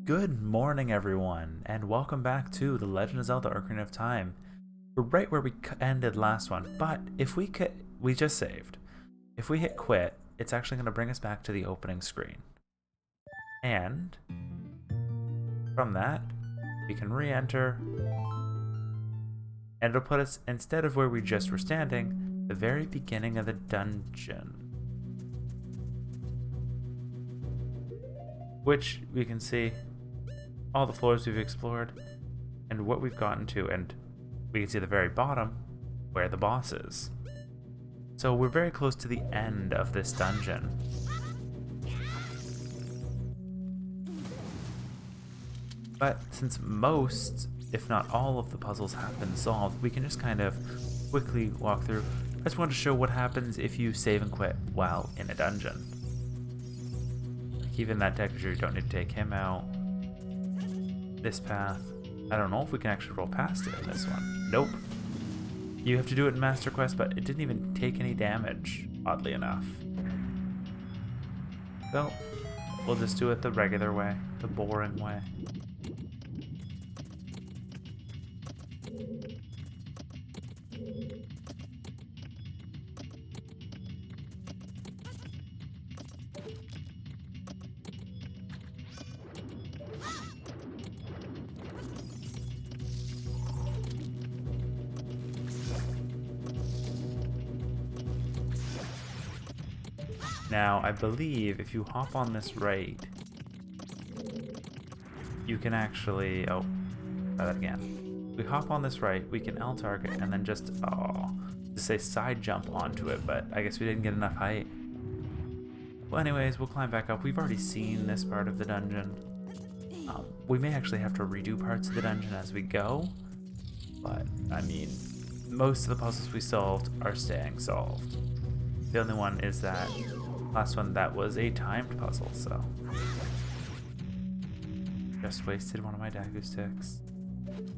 Good morning, everyone, and welcome back to The Legend of Zelda: Ocarina of Time. We're right where we ended last one, but if we just saved. If we hit quit, it's actually going to bring us back to the opening screen. And from that, we can re-enter, and it'll put us, instead of where we just were standing, the very beginning of the dungeon. Which we can see all the floors we've explored and what we've gotten to, and we can see the very bottom where the boss is. So we're very close to the end of this dungeon. But since most, if not all, of the puzzles have been solved, we can just kind of quickly walk through. I just wanted to show what happens if you save and quit while in a dungeon. Like even that deku, you don't need to take him out. This path, I don't know if we can actually roll past it in this one. Nope. You have to do it in Master Quest, but it didn't even take any damage, oddly enough. So, we'll just do it the regular way, the boring way. Now, I believe if you hop on this right, you can actually, oh, try that again. We hop on this right, we can L target and then just say side jump onto it, but I guess we didn't get enough height. Well, anyways, we'll climb back up. We've already seen this part of the dungeon. We may actually have to redo parts of the dungeon as we go, but I mean, most of the puzzles we solved are staying solved. The only one is that last one that was a timed puzzle, so just wasted one of my deku sticks.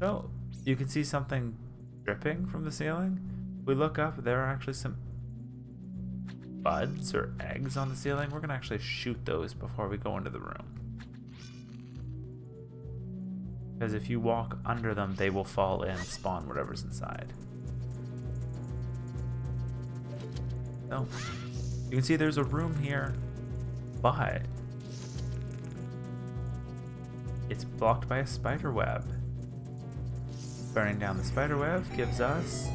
So you can see something dripping from the ceiling. We look up, there are actually some buds or eggs on the ceiling. We're gonna actually shoot those before we go into the room, because if you walk under them, they will fall in and spawn whatever's inside. So you can see there's a room here, but it's blocked by a spider web. Burning down the spider web gives us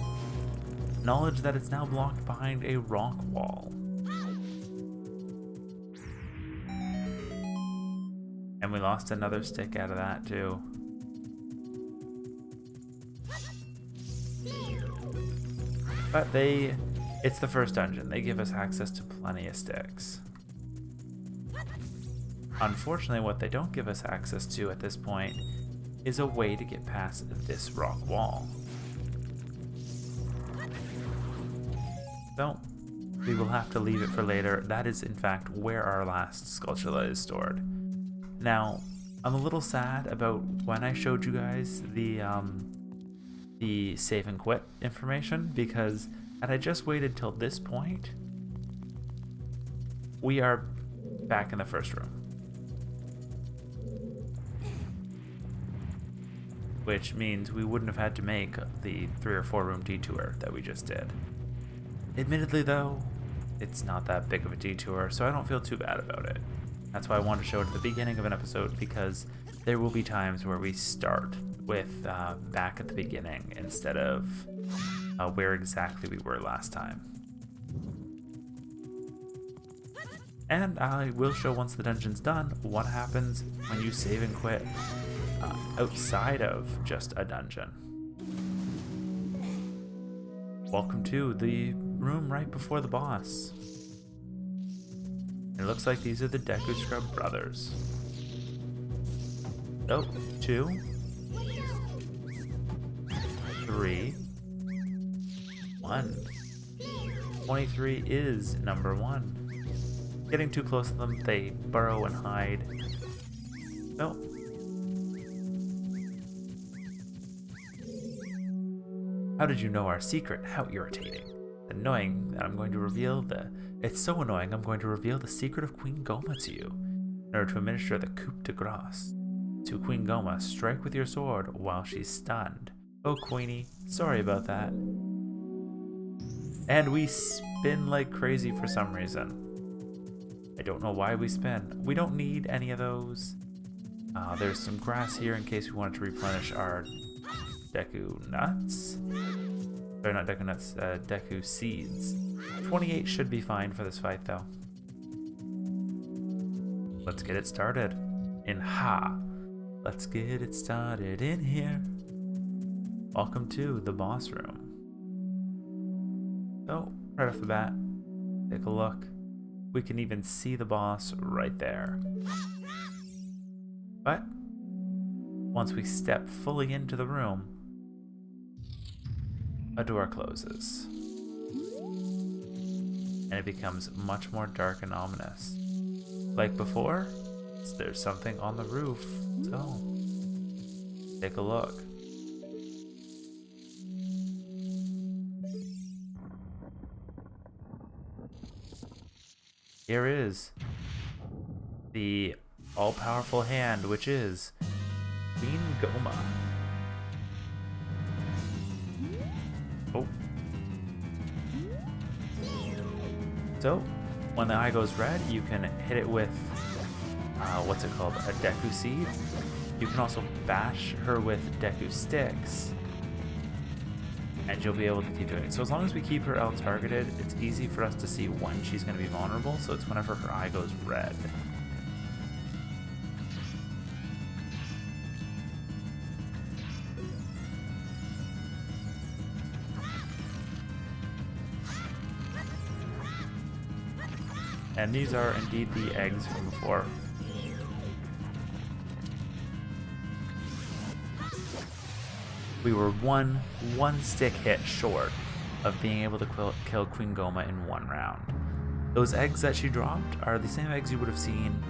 knowledge that it's now blocked behind a rock wall. And we lost another stick out of that too. But it's the first dungeon. They give us access to plenty of sticks. Unfortunately, what they don't give us access to at this point is a way to get past this rock wall. So, we will have to leave it for later. That is, in fact, where our last Skulltula is stored. Now, I'm a little sad about when I showed you guys the save and quit information, because had I just waited till this point, we are back in the first room. Which means we wouldn't have had to make the 3 or 4 room detour that we just did. Admittedly though, it's not that big of a detour, so I don't feel too bad about it. That's why I wanted to show it at the beginning of an episode, because there will be times where we start with back at the beginning instead of where exactly we were last time. And I will show, once the dungeon's done, what happens when you save and quit outside of just a dungeon. Welcome to the room right before the boss. It looks like these are the Deku Scrub brothers. Oh, 2, 3, 1. 23 is number 1. Getting too close to them, they burrow and hide. No. How did you know our secret? How irritating. Annoying that I'm going to reveal It's so annoying I'm going to reveal the secret of Queen Goma to you, in order to administer the coup de grace. To Queen Goma, strike with your sword while she's stunned. Oh, Queenie, sorry about that. And we spin like crazy for some reason. I don't know why we spin. We don't need any of those. There's some grass here in case we wanted to replenish our deku nuts. Sorry, not deku nuts, deku seeds. 28 should be fine for this fight, though. Let's get it started. Let's get it started in here. Welcome to the boss room. So, right off the bat, take a look. We can even see the boss right there. But once we step fully into the room, a door closes. And it becomes much more dark and ominous. Like before, there's something on the roof. So, take a look. Here is the all-powerful hand, which is Queen Goma. Oh. So, when the eye goes red, you can hit it with, what's it called, a deku seed. You can also bash her with deku sticks, and you'll be able to keep doing it. So as long as we keep her L targeted, it's easy for us to see when she's going to be vulnerable, so it's whenever her eye goes red. And these are indeed the eggs from before. We were one stick hit short of being able to kill Queen Goma in one round. Those eggs that she dropped are the same eggs you would have seen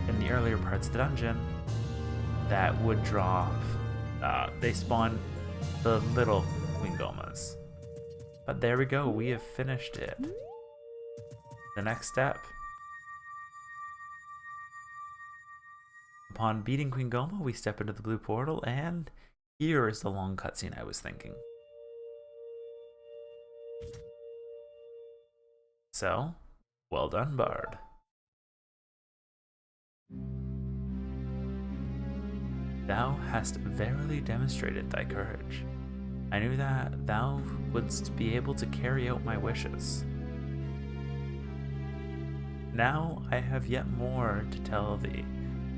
in the earlier parts of the dungeon that would drop. They spawn the little Queen Gomas. But there we go, we have finished it. The next step. Upon beating Queen Goma, we step into the blue portal, and here is the long cutscene I was thinking. So, well done, Bard. Thou hast verily demonstrated thy courage. I knew that thou wouldst be able to carry out my wishes. Now I have yet more to tell thee.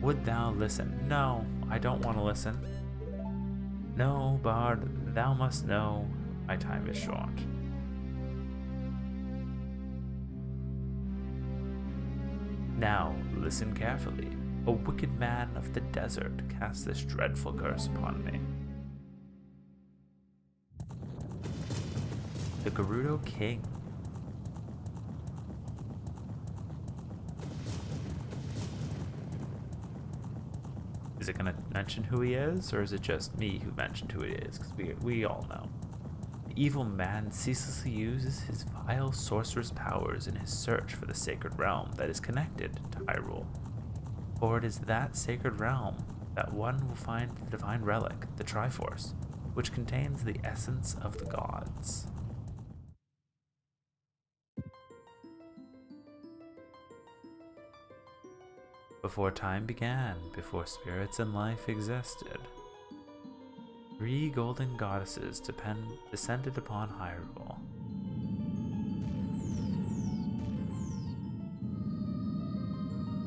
Would thou listen? No, I don't want to listen. No, Bard, thou must know my time is short. Now, listen carefully. A wicked man of the desert cast this dreadful curse upon me. The Gerudo King. Is it going to mention who he is, or is it just me who mentioned who it is? Because we all know. The evil man ceaselessly uses his vile sorcerer's powers in his search for the sacred realm that is connected to Hyrule. For it is that sacred realm that one will find the divine relic, the Triforce, which contains the essence of the gods. Before time began, before spirits and life existed, 3 golden goddesses descended upon Hyrule.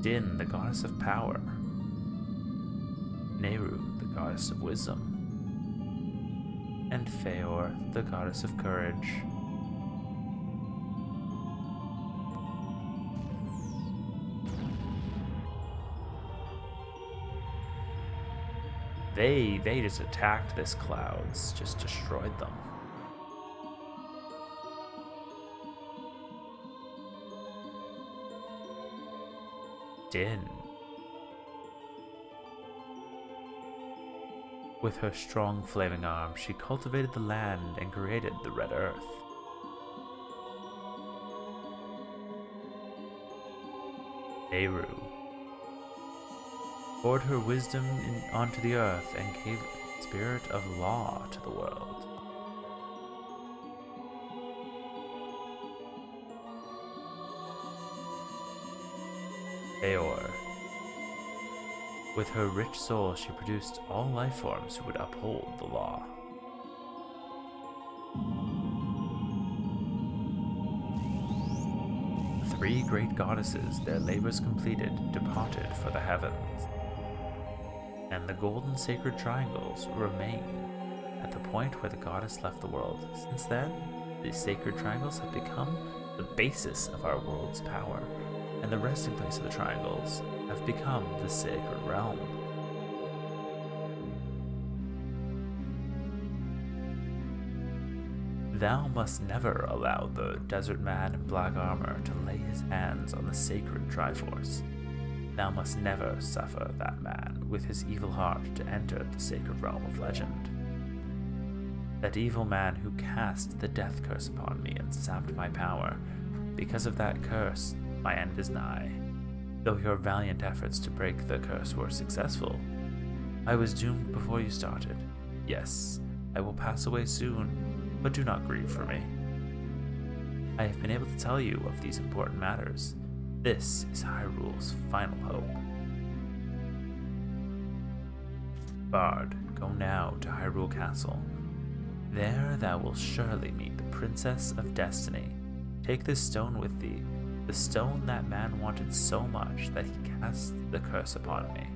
Din, the goddess of power. Nehru, the goddess of wisdom. And Feor, the goddess of courage. They just attacked this clouds, just destroyed them. Din. With her strong flaming arm, she cultivated the land and created the Red Earth. Nehru. poured her wisdom onto the earth, and gave the spirit of law to the world. Eeyore. With her rich soul, she produced all life forms who would uphold the law. The three great goddesses, their labors completed, departed for the heavens. And the golden sacred triangles remain at the point where the goddess left the world. Since then, these sacred triangles have become the basis of our world's power, and the resting place of the triangles have become the sacred realm. Thou must never allow the desert man in black armor to lay his hands on the sacred Triforce. Thou must never suffer that man with his evil heart to enter the sacred realm of legend. That evil man who cast the death curse upon me and sapped my power, because of that curse, my end is nigh. Though your valiant efforts to break the curse were successful, I was doomed before you started. Yes, I will pass away soon, but do not grieve for me. I have been able to tell you of these important matters. This is Hyrule's final hope. Bard, go now to Hyrule Castle. There thou wilt surely meet the Princess of Destiny. Take this stone with thee, the stone that man wanted so much that he cast the curse upon me.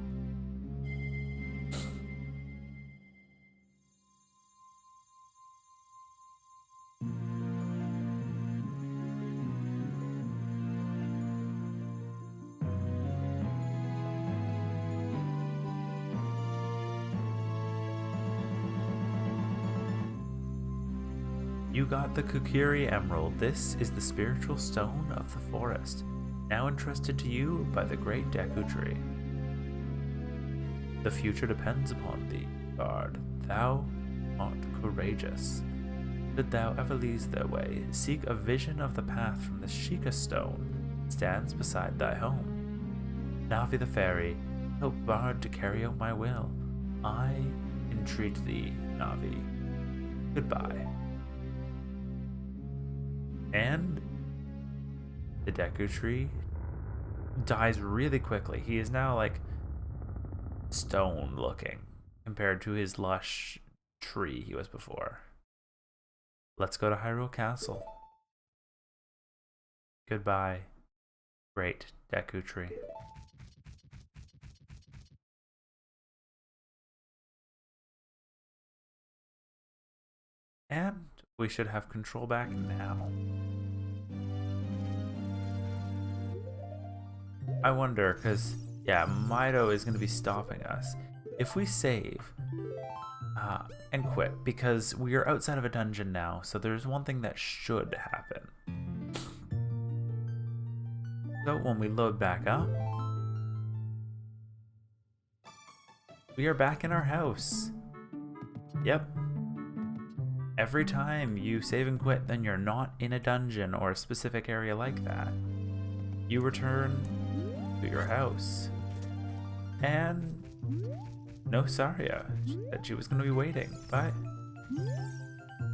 You got the Kokiri Emerald. This is the spiritual stone of the forest, now entrusted to you by the great Deku Tree. The future depends upon thee, Bard. Thou art courageous. Should thou ever lose thy way, seek a vision of the path from the Sheikah stone that stands beside thy home. Navi the fairy, help Bard to carry out my will. I entreat thee, Navi. Goodbye. And the Deku Tree dies really quickly. He is now like stone looking compared to his lush tree he was before. Let's go to Hyrule Castle. Goodbye, great Deku Tree. And we should have control back now. I wonder, because, yeah, Mido is going to be stopping us. If we save and quit, because we are outside of a dungeon now, so there's one thing that should happen. So when we load back up, we are back in our house. Yep. Every time you save and quit, then you're not in a dungeon or a specific area like that. You return to your house. And no Saria. She said she was going to be waiting. Bye.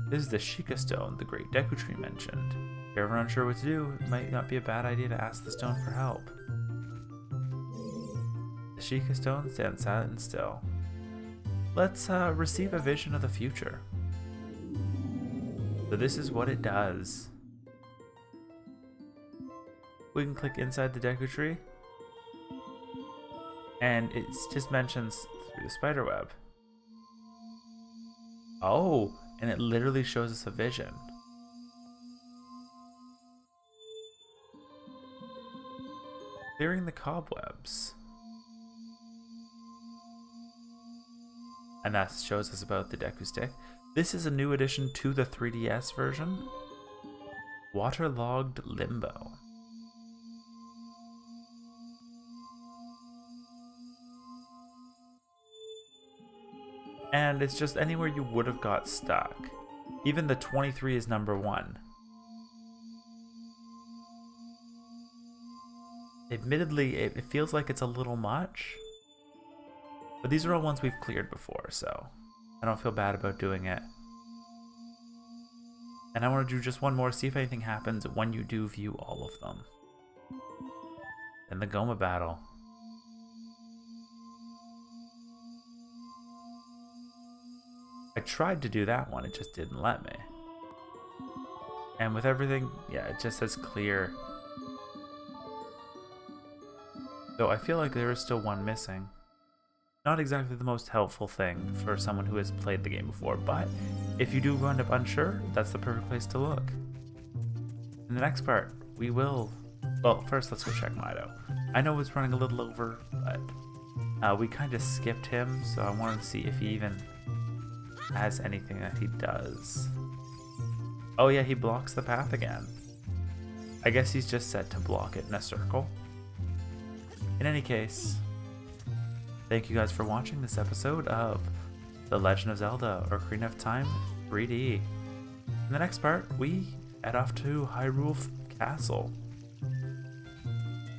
This is the Sheikah stone the great Deku Tree mentioned. If you're ever unsure what to do, it might not be a bad idea to ask the stone for help. The Sheikah stone stands silent and still. Let's receive a vision of the future. So this is what it does. We can click inside the Deku Tree, and it just mentions through the spider web. Oh, and it literally shows us a vision. Clearing the cobwebs. And that shows us about the Deku Stick. This is a new addition to the 3DS version. Waterlogged Limbo. And it's just anywhere you would have got stuck. Even the 23 is number 1. Admittedly, it feels like it's a little much, But these are all ones we've cleared before, so I don't feel bad about doing it. And I want to do just one more, see if anything happens when you do view all of them. And the Goma battle. I tried to do that one, it just didn't let me. And with everything, yeah, it just says clear. Though I feel like there is still one missing. Not exactly the most helpful thing for someone who has played the game before, but if you do end up unsure, that's the perfect place to look. In the next part, we will... Well, first let's go check Mido. I know it's running a little over, but we kind of skipped him, so I wanted to see if he even has anything that he does. Oh yeah, he blocks the path again. I guess he's just set to block it in a circle. In any case, thank you guys for watching this episode of The Legend of Zelda Ocarina of Time 3D. In the next part, we head off to Hyrule Castle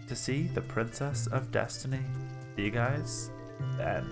to see the Princess of Destiny. See you guys then.